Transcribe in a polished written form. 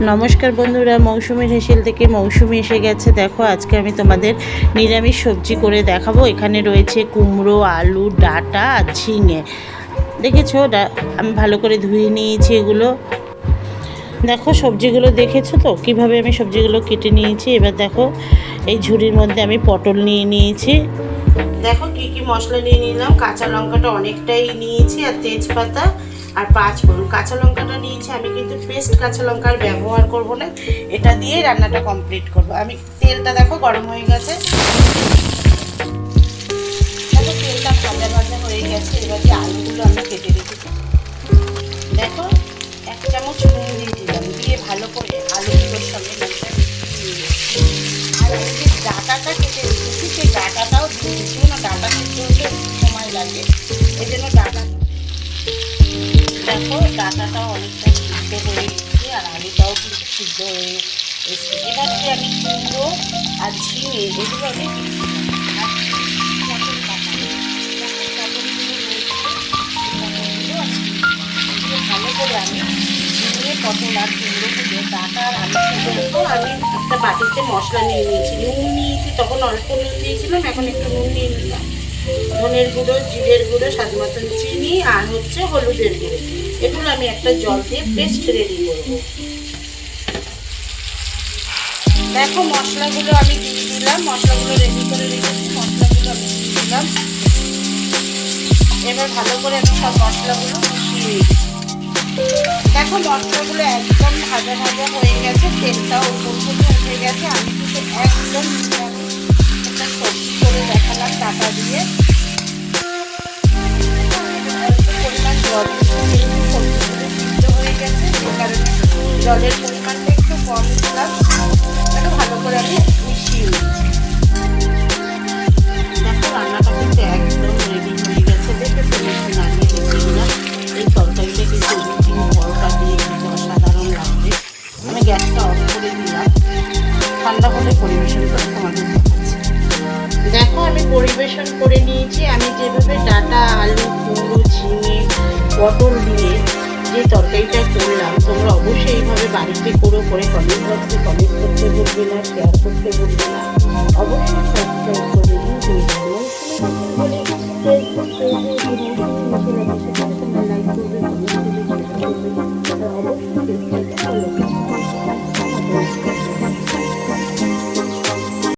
নমস্কার বন্ধুরা, মৌসুমীর হেসেল থেকে মৌসুমী এসে গেছে। দেখো আজকে আমি তোমাদের নিরামিষ সবজি করে দেখাবো। এখানে রয়েছে কুমড়ো, আলু, ডাঁটা আর ঝিঙে। দেখেছো, আমি ভালো করে ধুয়ে নিয়েছি এগুলো। দেখো সবজিগুলো দেখেছো তো কিভাবে আমি সবজিগুলো কেটে নিয়েছি। এবার দেখো এই ঝুড়ির মধ্যে আমি পটল নিয়ে নিয়েছি। দেখো কি কি মশলা নিয়ে নিলাম। কাঁচা লঙ্কাটা অনেকটাই নিয়েছি আর তেজপাতা আর 5 ফোড়ন। কাঁচা লঙ্কাটা নিয়েছি, আমি কিন্তু পেস্ট কাঁচা লঙ্কার ব্যবহার করব না, এটা দিয়ে রান্নাটা কমপ্লিট করব। আমি তেলটা দেখো গরম হয়ে গেছে, দেখো তেলটা ভাজা ভাজা হয়ে গেছে। এবার যে আলুগুলো আমি কেটে রেখেছি, দেখো 1 চামচ নুন দিয়ে দিলাম, দিয়ে ভালো করে আলুগুলোর সঙ্গে আর আমি যে ডাঁটাটা কেটে রেখেছি সেই ডাঁটাটাও দিয়ে দিচ্ছি না, ডাঁটা সিদ্ধ হতে সময় লাগে, এই জন্য ডাঁটা দেখো ডাঁটাটাও অনেকটা সিদ্ধ হয়ে গেছে আর আলুটাও কিন্তু সিদ্ধ হয়ে এসেছে। এবার যে আমি কুমড়ো আর ঝিঙে এগুলো আমি আর পটল কাটা ভালো করে আমি ঝিঙে, পটল আর কুমড়োগুলো ডাঁটা আর আলু সিদ্ধ আমি একটা বাটিতে মশলা নিয়ে নিয়েছি। নুন নিয়েছি, তখন অল্প নুন দিয়েছিলাম, এখন একটু নুন নিয়ে নিলাম। ধনের গুঁড়ো, জিরের গুঁড়ো, স্বাদ মতন চিনি আর হচ্ছে হলুদের গুঁড়ো, এগুলো আমি একটা জল দিয়ে পেস্ট রেডি করবো। দেখো মশলাগুলো আমি দিয়ে দিলাম, মশলাগুলো রেডি করে রেখেছি, মশলাগুলো আমি দিয়ে দিলাম। এবার ভালো করে আমি সব মশলাগুলো মিশিয়ে নিচ্ছি। দেখো মশলাগুলো একদম ভাজা ভাজা হয়ে গেছে, তেলটাও উপর থেকে উঠে গেছে। আমি কিন্তু একদম একটা সবজি করে দেখালাম টাকা দিয়ে। পরিমাণ জল সবজিগুলো সিদ্ধ হয়ে গেছে, যে কারণে জলের পরিমাণটা একটু কম দিলাম। একটু ভালো করে আমি মিশিয়ে নিচ্ছি। দেখো রান্নাটা কিন্তু একদম রেডি হয়ে গেছে। দেখে চলে একটু নামিয়ে রেখে দিলাম। এই তরকারিটা কিন্তু রুটি পরোটা দিয়ে কিন্তু অসাধারণ লাগবে। আমি গ্যাসটা অফ করে দিলাম, ঠান্ডা হলে পরিবেশন করে তোমাদের দেখাচ্ছি। দেখো আমি পরিবেশন করে নিয়েছি। আমি যেভাবে ডাঁটা, আলু, কুমড়ো, ঝিঙে, পটল দিয়ে যে তরকারিটা করলাম, তোমরা অবশ্যই এইভাবে বাড়িতে করে কমেন্ট বক্সে কমেন্ট করতে ভুলবে না, শেয়ার করতে ভুলবে না। অবশ্যই